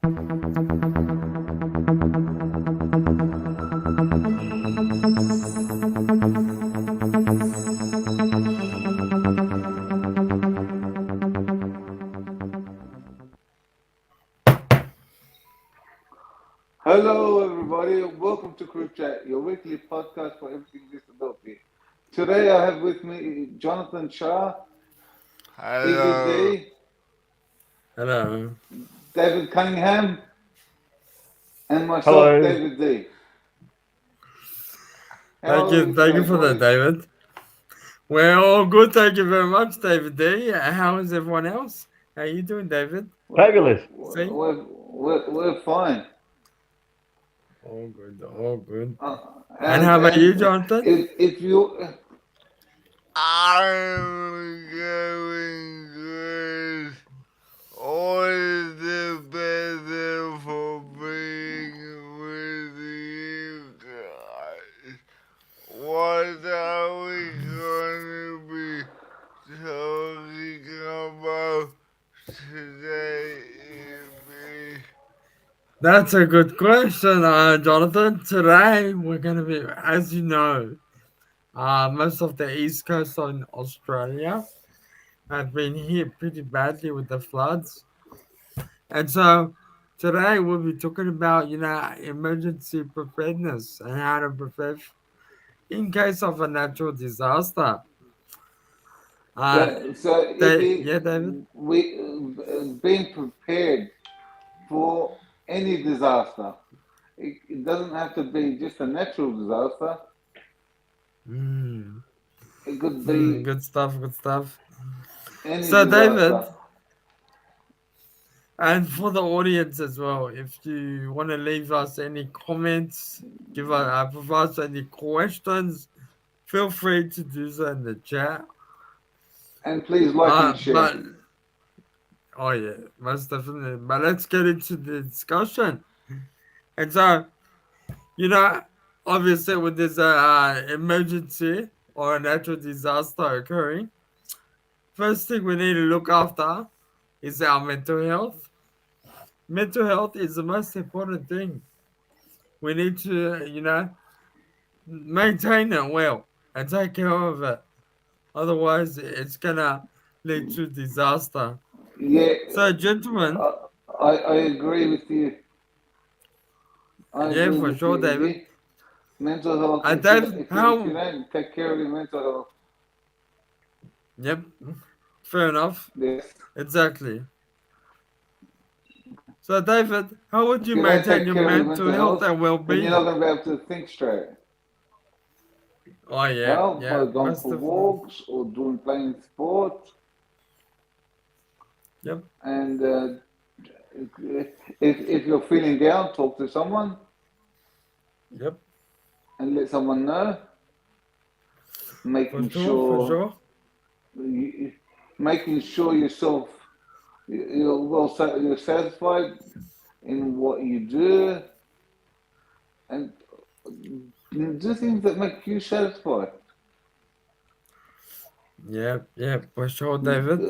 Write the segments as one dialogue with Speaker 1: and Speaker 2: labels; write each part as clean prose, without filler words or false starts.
Speaker 1: Hello, everybody. Welcome to CripChat, your weekly podcast for everything disability. Today, I have with me Jonathan Shar, Ibby
Speaker 2: Hello.
Speaker 1: D,
Speaker 3: Hello.
Speaker 1: David Cunningham, and myself,
Speaker 4: Hello.
Speaker 1: David D. How
Speaker 3: Thank
Speaker 1: are
Speaker 3: you.
Speaker 1: we
Speaker 3: Thank you
Speaker 1: today,
Speaker 3: for that,
Speaker 1: boys?
Speaker 3: David. We're all good. Thank you very much, David D. How is everyone else? How you doing, David?
Speaker 4: Fabulous.
Speaker 3: See?
Speaker 1: We're fine.
Speaker 3: All good. All good.
Speaker 1: Uh,
Speaker 3: And how about you,
Speaker 1: and
Speaker 3: Jonathan?
Speaker 1: if you
Speaker 2: I'm going good. All the better for being with you guys. What are we going to be talking about today, Ibby?
Speaker 3: That's a good question, Jonathan. Today we're going to be, as you know, most of the east coast of Australia have been hit pretty badly with the floods, and so today we'll be talking about emergency preparedness and how to prepare in case of a natural disaster. Uh,
Speaker 1: so if
Speaker 3: Yeah, David.
Speaker 1: we being prepared for any disaster. It doesn't have to be just a natural disaster.
Speaker 3: Mm,
Speaker 1: It could be
Speaker 3: good stuff. Good stuff.
Speaker 1: any
Speaker 3: So, David,
Speaker 1: disaster.
Speaker 3: and for the audience as well, if you want to leave us any comments, provide us any questions, feel free to do so in the chat.
Speaker 1: And please like and share.
Speaker 3: But oh yeah, most definitely. But let's get into the discussion. And so, you know, obviously, when there's a emergency or a natural disaster occurring, first thing we need to look after is our mental health. Mental health is the most important thing. We need to, maintain it well and take care of it. Otherwise, it's gonna lead to disaster.
Speaker 1: Yeah,
Speaker 3: So, gentlemen,
Speaker 1: uh, I agree with you. I
Speaker 3: yeah,
Speaker 1: agree
Speaker 3: for
Speaker 1: with you,
Speaker 3: sure, David.
Speaker 1: Ibby. Mental health.
Speaker 3: David,
Speaker 1: If you
Speaker 3: how?
Speaker 1: don't take care of your mental health,
Speaker 3: Yep, fair enough.
Speaker 1: yes.
Speaker 3: Exactly. So, David, how would
Speaker 1: If
Speaker 3: you
Speaker 1: you don't
Speaker 3: maintain
Speaker 1: take
Speaker 3: your
Speaker 1: care of your
Speaker 3: mental
Speaker 1: mental
Speaker 3: health
Speaker 1: health,
Speaker 3: and
Speaker 1: then you're not
Speaker 3: well-being?
Speaker 1: going to be able to think straight.
Speaker 3: Oh yeah,
Speaker 1: Well,
Speaker 3: yeah,
Speaker 1: by going
Speaker 3: most
Speaker 1: for
Speaker 3: definitely.
Speaker 1: walks or doing playing sport,
Speaker 3: Yep,
Speaker 1: and if you're feeling down, talk to someone
Speaker 3: yep,
Speaker 1: and let someone know.
Speaker 3: for
Speaker 1: Making
Speaker 3: sure, for
Speaker 1: sure,
Speaker 3: sure.
Speaker 1: making sure yourself you're satisfied in what you do, and do things that make you satisfied.
Speaker 3: Yep, yep, for sure, David.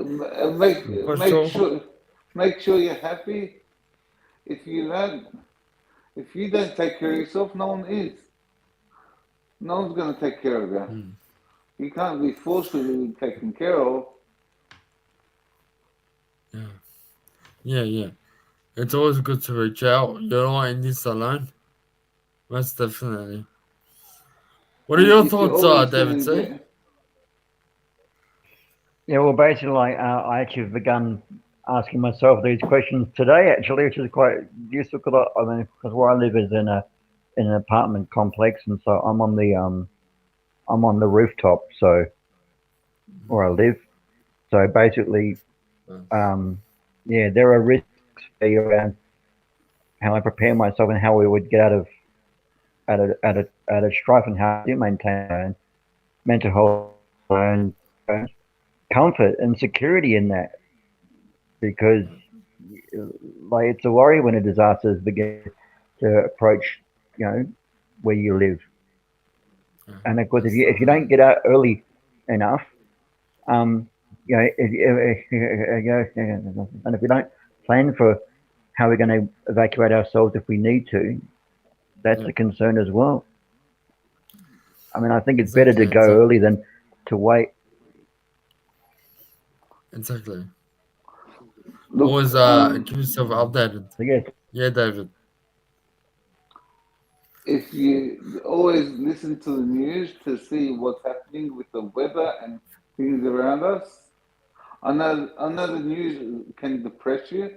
Speaker 1: Make
Speaker 3: For
Speaker 1: make
Speaker 3: sure.
Speaker 1: sure make sure you're happy. If you don't if you don't take care of yourself, no one is. No one's going to take care of you.
Speaker 3: Mm.
Speaker 1: You can't be forcefully taken care of.
Speaker 3: Yeah, yeah, yeah. It's always good to reach out. You're not in this alone. Most definitely. What are
Speaker 1: And
Speaker 3: your
Speaker 1: if you're
Speaker 3: thoughts,
Speaker 1: already
Speaker 3: David?
Speaker 1: feeling
Speaker 3: C?
Speaker 4: Yeah, well, basically, I actually have begun asking myself these questions today, actually, which is quite useful because because where I live is in an apartment complex, and so I'm on the rooftop, so where I live. So basically, yeah, there are risks around how I prepare myself and how we would get out of strife and how I do maintain my own mental health and comfort and security in that because like it's a worry when a disaster begins to approach, you know, where you live.
Speaker 3: Yeah,
Speaker 4: And of course,
Speaker 3: most
Speaker 4: if you don't
Speaker 3: definitely.
Speaker 4: get out early enough, um, you know, and if you don't plan for how we're going to evacuate ourselves if we need to. That's
Speaker 3: Yeah.
Speaker 4: a concern as well. I mean, I think it's better to
Speaker 3: Exactly,
Speaker 4: go
Speaker 3: exactly,
Speaker 4: early than to wait.
Speaker 3: exactly.
Speaker 1: Look,
Speaker 3: Always keep yourself updated.
Speaker 4: So yes,
Speaker 3: Yeah, David.
Speaker 1: if you always listen to the news to see what's happening with the weather and things around us, I know the news can depress you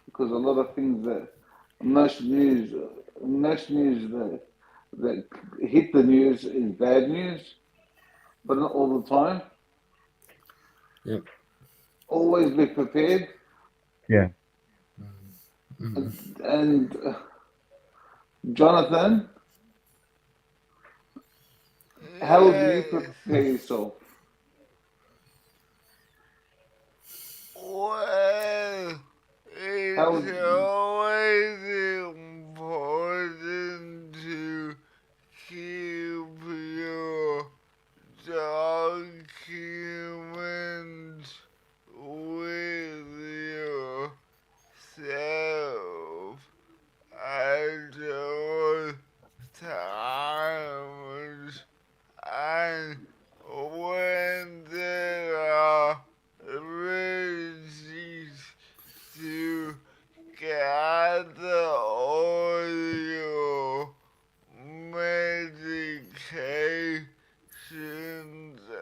Speaker 1: because a lot of things that most news, most news that hit the news is bad news, but not all the time.
Speaker 3: Yep.
Speaker 1: Always be prepared,
Speaker 4: yeah.
Speaker 3: Mm-hmm.
Speaker 1: and Jonathan, how do you
Speaker 2: Yes.
Speaker 1: prepare yourself?
Speaker 2: Well, it's
Speaker 1: How
Speaker 2: always important to keep your documents with yourself at all times, and when there are emergencies, to gather all your medications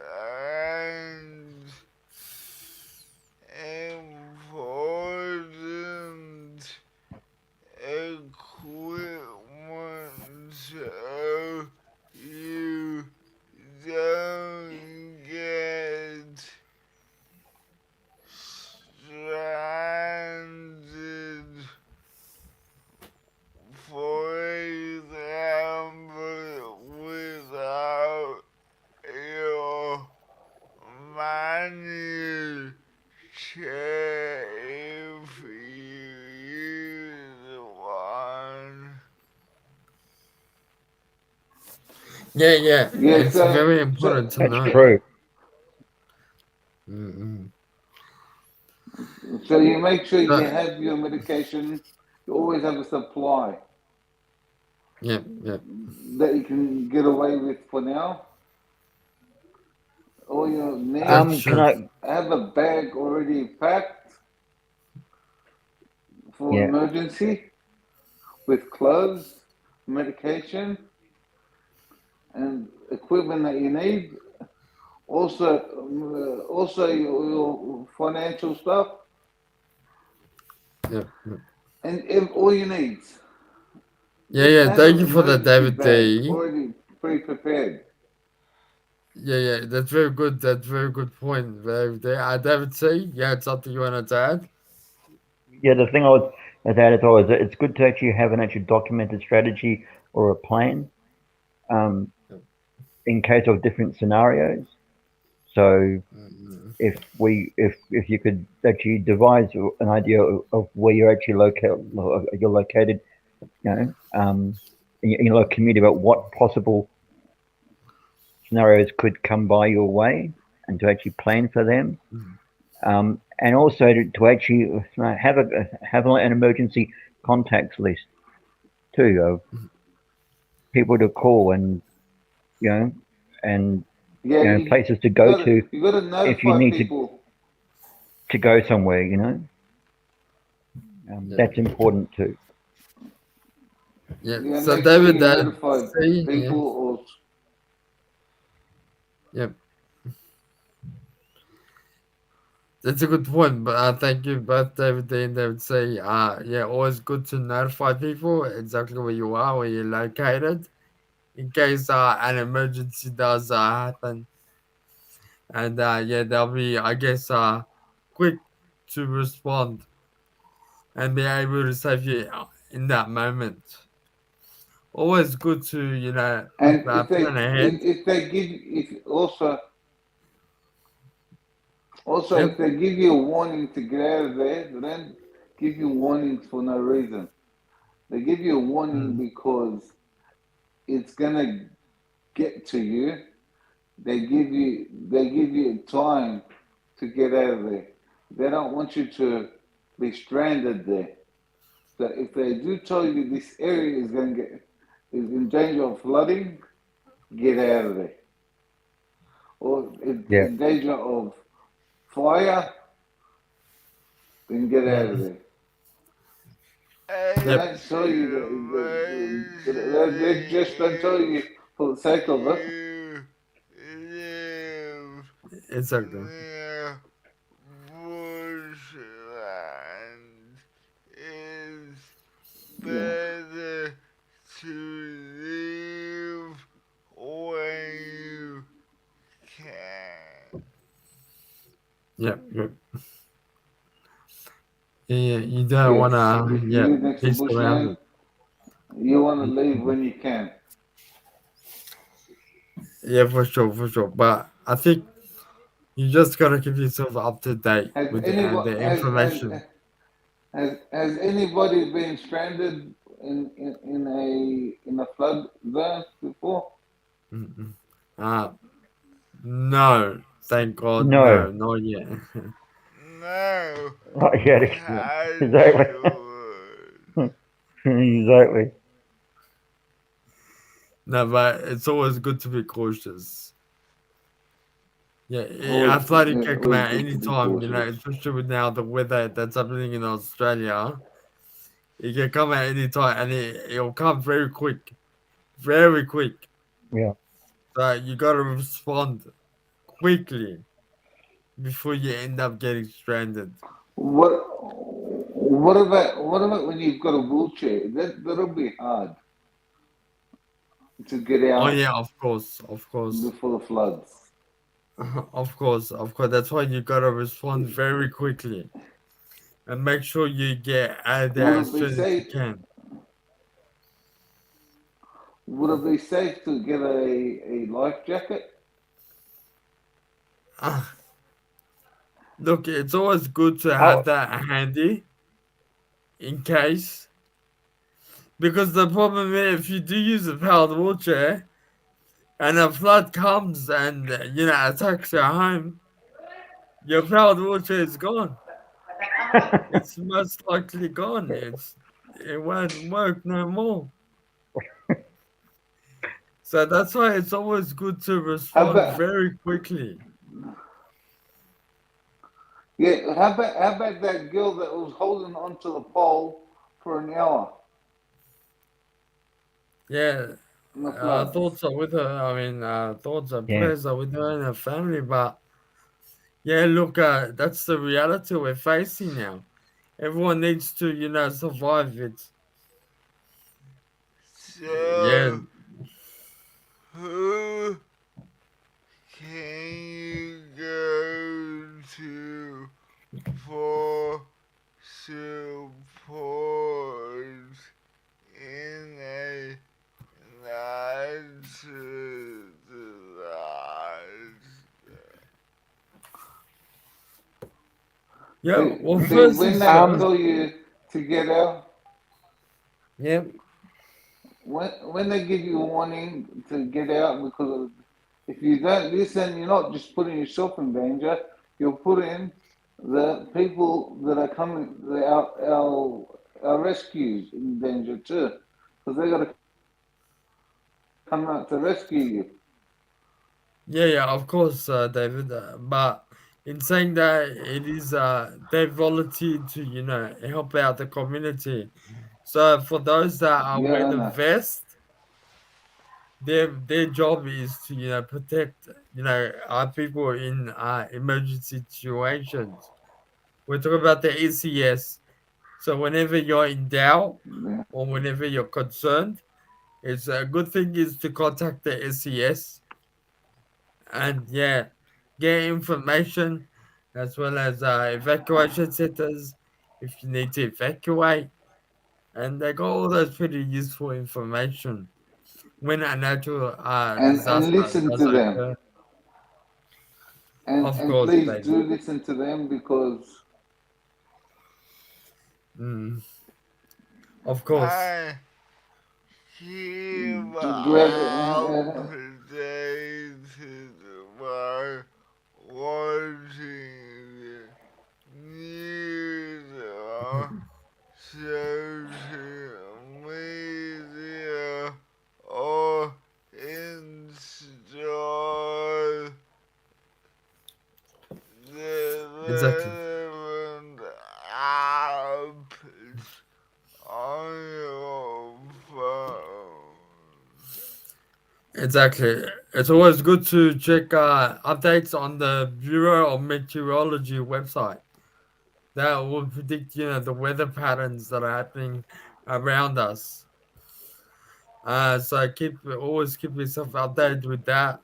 Speaker 2: and important equipment so you don't get stranded. For example, without your manual chair if you use one.
Speaker 3: Yeah, yeah.
Speaker 1: yeah,
Speaker 3: It's very important to
Speaker 4: That's
Speaker 3: know.
Speaker 4: true.
Speaker 3: Mm-hmm.
Speaker 1: so you make sure you
Speaker 3: So,
Speaker 1: have your medication. You always have a supply
Speaker 3: yeah, yeah.
Speaker 1: that you can get away with for now. All you
Speaker 3: That's
Speaker 1: need,
Speaker 4: Can
Speaker 3: true.
Speaker 4: I?
Speaker 1: have a bag already packed for
Speaker 4: Yeah.
Speaker 1: emergency with clothes, medication, and equipment that you need. Also your financial stuff
Speaker 3: Yep, yep.
Speaker 1: and all you need.
Speaker 3: Yeah,
Speaker 1: Just
Speaker 3: yeah.
Speaker 1: have
Speaker 3: Thank
Speaker 1: an
Speaker 3: you for the
Speaker 1: emergency
Speaker 3: David
Speaker 1: bag
Speaker 3: D.
Speaker 1: already pre-prepared.
Speaker 3: Yeah, yeah. That's very good. That's very good point, David D. David C. You had something you wanted to add?
Speaker 4: Yeah. The thing I would add as well is that it's good to actually have an actual documented strategy or a plan um,
Speaker 3: Yep.
Speaker 4: in case of different scenarios. So
Speaker 3: Mm-hmm.
Speaker 4: if you could actually devise an idea of where you're located, you know, in your local community about what possible scenarios could come by your way, and to actually plan for them, and also to actually have an emergency contacts list too of people to call, and you know and
Speaker 1: Yeah,
Speaker 4: places to go to
Speaker 1: you gotta
Speaker 4: if you
Speaker 1: notify
Speaker 4: need
Speaker 1: people.
Speaker 4: to go somewhere.
Speaker 3: Yep.
Speaker 4: That's important too.
Speaker 3: Yeah.
Speaker 1: You gotta
Speaker 3: So
Speaker 1: make sure
Speaker 3: David
Speaker 1: you notify
Speaker 3: C. Yeah.
Speaker 1: people or
Speaker 3: Yep. That's a good point. But thank you both, David D and David C. Yeah. Always good to notify people exactly where you are, where you're located, in case an emergency does happen. And yeah, they'll be, I guess, quick to respond and be able to save you in that moment. Always good to
Speaker 1: and
Speaker 3: plan ahead.
Speaker 1: if they give if also if
Speaker 3: Yep.
Speaker 1: they give you a warning to get out of there, they don't give you warnings for no reason. They give you a warning
Speaker 3: Mm.
Speaker 1: because it's gonna get to you. They give you time to get out of there. They don't want you to be stranded there. that if they do tell you this area is going to get is in danger of flooding, get out of there, or
Speaker 4: Yeah.
Speaker 1: in danger of fire, then get out of
Speaker 3: Mm.
Speaker 1: there. They
Speaker 3: Yep,
Speaker 1: don't tell you they just don't tell you for the sake of it.
Speaker 2: you live
Speaker 3: exactly.
Speaker 2: near bushland, it's
Speaker 1: Yeah.
Speaker 2: better to leave when you can.
Speaker 3: Yep, yep. Yeah, you don't
Speaker 1: Yes.
Speaker 3: wanna,
Speaker 1: If you
Speaker 3: yeah,
Speaker 1: live next to
Speaker 3: piece around
Speaker 1: bushland,
Speaker 3: it.
Speaker 1: you want to leave when you can.
Speaker 3: Yeah, for sure. But I think you just gotta keep yourself up to date
Speaker 1: Has
Speaker 3: with
Speaker 1: anybody
Speaker 3: the information.
Speaker 1: has anybody been stranded in a flood zone before?
Speaker 3: Mm-mm. Uh, no, thank God,
Speaker 4: No,
Speaker 3: no, not yet.
Speaker 2: No,
Speaker 4: not yet.
Speaker 3: Yeah.
Speaker 4: Exactly.
Speaker 2: touch wood.
Speaker 4: Exactly.
Speaker 3: No, but it's always good to be cautious. Yeah,
Speaker 1: Always,
Speaker 3: flooding
Speaker 1: it's
Speaker 3: can come
Speaker 1: always
Speaker 3: out
Speaker 1: good to be
Speaker 3: anytime,
Speaker 1: cautious.
Speaker 3: especially with now the weather that's happening in Australia. It can come at any time and it'll come very quick, very quick.
Speaker 4: Yeah.
Speaker 3: So you gotta respond quickly before you end up getting stranded.
Speaker 1: What about when you've got a wheelchair? That'll be hard to get
Speaker 3: Oh
Speaker 1: out
Speaker 3: yeah, of course,
Speaker 1: before the floods.
Speaker 3: of course. That's why you gotta respond very quickly and make sure you get out of there
Speaker 1: Would
Speaker 3: as
Speaker 1: it be
Speaker 3: soon as you
Speaker 1: safe?
Speaker 3: can.
Speaker 1: Would it be safe to get a life jacket?
Speaker 3: Ah, look, it's always good to have
Speaker 4: Oh,
Speaker 3: that handy in case. Because the problem is, if you do use a powered wheelchair and a flood comes and attacks your home, your powered wheelchair is gone. It's most likely gone. It won't work no more. So that's why it's always good to
Speaker 1: How
Speaker 3: respond
Speaker 1: about
Speaker 3: very quickly.
Speaker 1: yeah? How about that girl that was holding onto the pole for an hour
Speaker 3: Yeah,
Speaker 1: in the floods?
Speaker 3: thoughts are with her. I mean, thoughts and
Speaker 4: yeah.
Speaker 3: prayers are with her and her family. But yeah, look, that's the reality we're facing now. Everyone needs to, survive it. Yeah,
Speaker 2: So, who can you go to for support in a natural disaster?
Speaker 3: yeah.
Speaker 1: See,
Speaker 3: Well,
Speaker 1: see,
Speaker 3: first
Speaker 1: when
Speaker 3: is
Speaker 1: they
Speaker 3: first.
Speaker 4: Um.
Speaker 1: tell you to get out,
Speaker 3: Yeah,
Speaker 1: when they give you a warning to get out, because if you don't listen, you're not just putting yourself in danger, you're putting the people that are coming, our rescues in danger too, because they got to come out to rescue you.
Speaker 3: yeah. Of course, David. But in saying that, it is they volunteered to help out the community. So for those that wear
Speaker 1: Yeah, I
Speaker 3: the
Speaker 1: know.
Speaker 3: vest, their job is to protect our people in emergency situations. We're talking about the ECS. So whenever you're in doubt
Speaker 1: Yeah.
Speaker 3: or whenever you're concerned, it's a good thing is to contact the SES and yeah, get information as well as evacuation centers if you need to evacuate. And they got all those pretty useful information when a natural
Speaker 1: And
Speaker 3: disaster
Speaker 1: listen
Speaker 3: does
Speaker 1: to them,
Speaker 3: occur.
Speaker 1: and
Speaker 3: Of
Speaker 1: and
Speaker 3: course,
Speaker 1: please
Speaker 3: David.
Speaker 1: do listen to them because
Speaker 3: Mm, of course.
Speaker 2: I keep
Speaker 1: do we have
Speaker 2: updated by watching the news social media or install the
Speaker 3: Exactly.
Speaker 2: relevant apps on your phone.
Speaker 3: Exactly. It's always good to check updates on the Bureau of Meteorology website. That will predict, the weather patterns that are happening around us. So always keep yourself updated with that,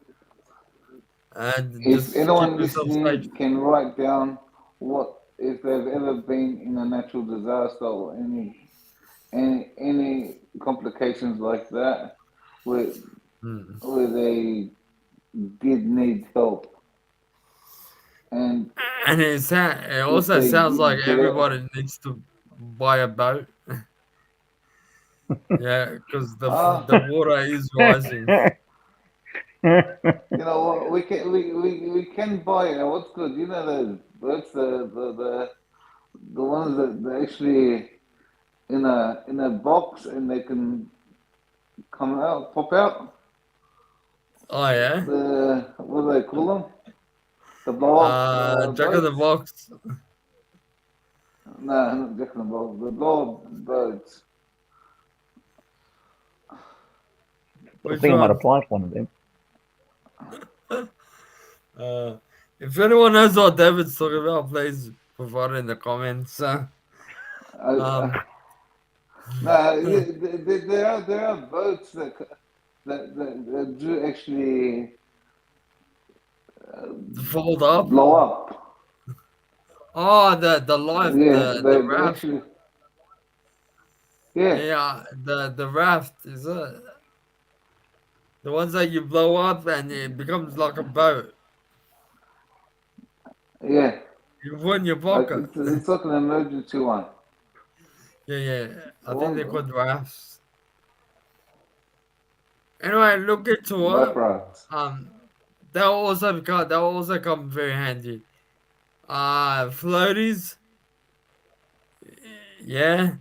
Speaker 3: and
Speaker 1: If
Speaker 3: just keep
Speaker 1: anyone
Speaker 3: yourself safe.
Speaker 1: listening can write down what if they've ever been in a natural disaster or any complications like that, where
Speaker 3: Mm.
Speaker 1: where they did need help, and
Speaker 3: And it
Speaker 1: if
Speaker 3: also
Speaker 1: they
Speaker 3: sounds like
Speaker 1: get it,
Speaker 3: everybody needs to buy a boat. Yeah, because the
Speaker 1: ah,
Speaker 3: water is rising.
Speaker 1: you know what, we can buy it. What's good, the birds, the ones that they actually in a box and they can come out, pop out.
Speaker 3: Oh yeah.
Speaker 1: The what do they call them? The blow up
Speaker 3: Jack in the
Speaker 1: boats?
Speaker 3: box.
Speaker 1: No, not Jack in the Box. The blow up boats.
Speaker 4: I
Speaker 3: Which
Speaker 4: think I might
Speaker 3: one?
Speaker 4: apply for one of them.
Speaker 3: Uh, if anyone knows what David's talking about, please provide it in the comments.
Speaker 1: Uh,
Speaker 3: Um,
Speaker 1: no, there are boats that do actually
Speaker 3: fold up.
Speaker 1: blow up.
Speaker 3: Oh, the life,
Speaker 1: Yeah,
Speaker 3: the
Speaker 1: they
Speaker 3: raft.
Speaker 1: actually, yeah,
Speaker 3: Yeah, the raft is the ones that you blow up and it becomes like a boat.
Speaker 1: yeah.
Speaker 3: You put in your
Speaker 1: Like
Speaker 3: pocket.
Speaker 1: it's like an emergency one.
Speaker 3: Yeah, yeah. I think they're
Speaker 1: One
Speaker 3: called rafts. Anyway, look into
Speaker 1: life
Speaker 3: it.
Speaker 1: raft.
Speaker 3: Um, they'll also come very handy. Floaties. Yeah,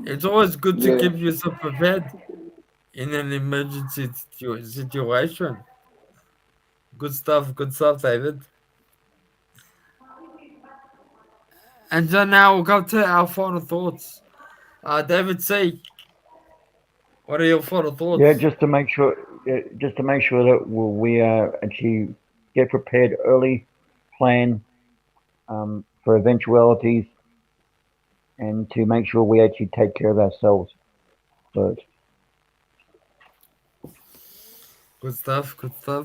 Speaker 3: it's always good to
Speaker 1: Yeah.
Speaker 3: keep yourself prepared in an emergency situation. Good stuff, David. And so now we'll come to our final thoughts. David C, what are your final
Speaker 4: Yeah,
Speaker 3: thoughts?
Speaker 4: just to make sure that we actually get prepared early, plan for eventualities, and to make sure we actually take care of ourselves first.
Speaker 3: Good stuff,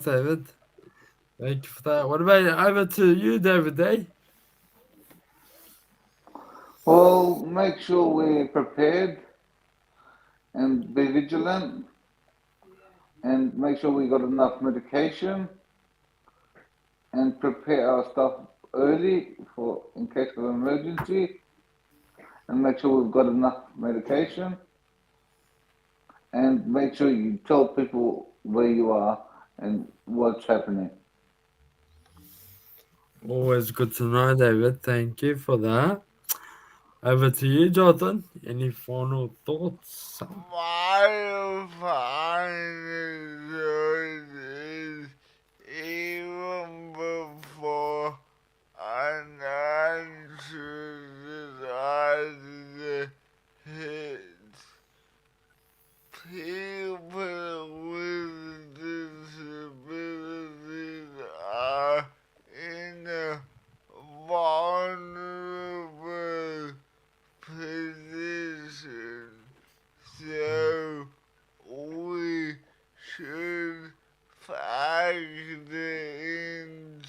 Speaker 3: David. Thank you for that. What about over to you, David D?
Speaker 1: Well, make sure we're prepared and be vigilant and make sure we got enough medication and prepare our stuff early for in case of emergency and make sure we've got enough medication and make sure you tell people where you are and what's happening.
Speaker 3: Always good to know, David. Thank you for that. Over to you, Jonathan. Any final thoughts?
Speaker 2: My final is even before an answer disaster hits, people with disabilities are in a vulnerable position, so we should factor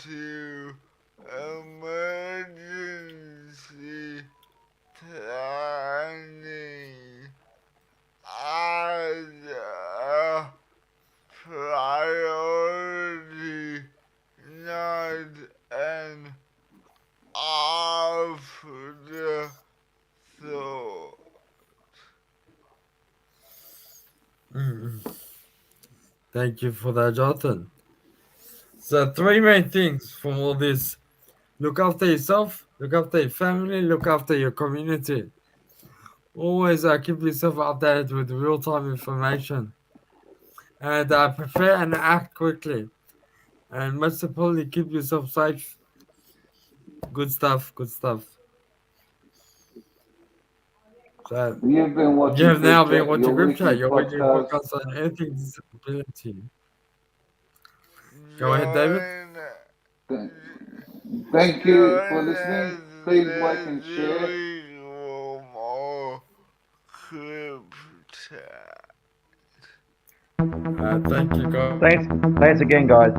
Speaker 2: into emergency planning as a priority, not an afterthought.
Speaker 3: Mm, thank you for that, Jonathan. So, three main things from all this: look after yourself, look after your family, look after your community. Always keep yourself updated with real-time information, and prepare and act quickly, and most importantly, keep yourself safe. Good stuff. Good stuff. So
Speaker 1: You've been
Speaker 3: you
Speaker 1: watching
Speaker 3: have now been
Speaker 1: CripChat, your
Speaker 3: watching
Speaker 1: weekly
Speaker 3: CripChat, your weekly
Speaker 1: podcast.
Speaker 3: podcast on anything disability. Go ahead, David.
Speaker 2: Join,
Speaker 1: Th- Thank you for
Speaker 2: join
Speaker 1: listening.
Speaker 2: us
Speaker 1: Please like and
Speaker 2: next
Speaker 1: share.
Speaker 2: week for more clip chat.
Speaker 3: Thank you, guys.
Speaker 4: Thanks again, guys.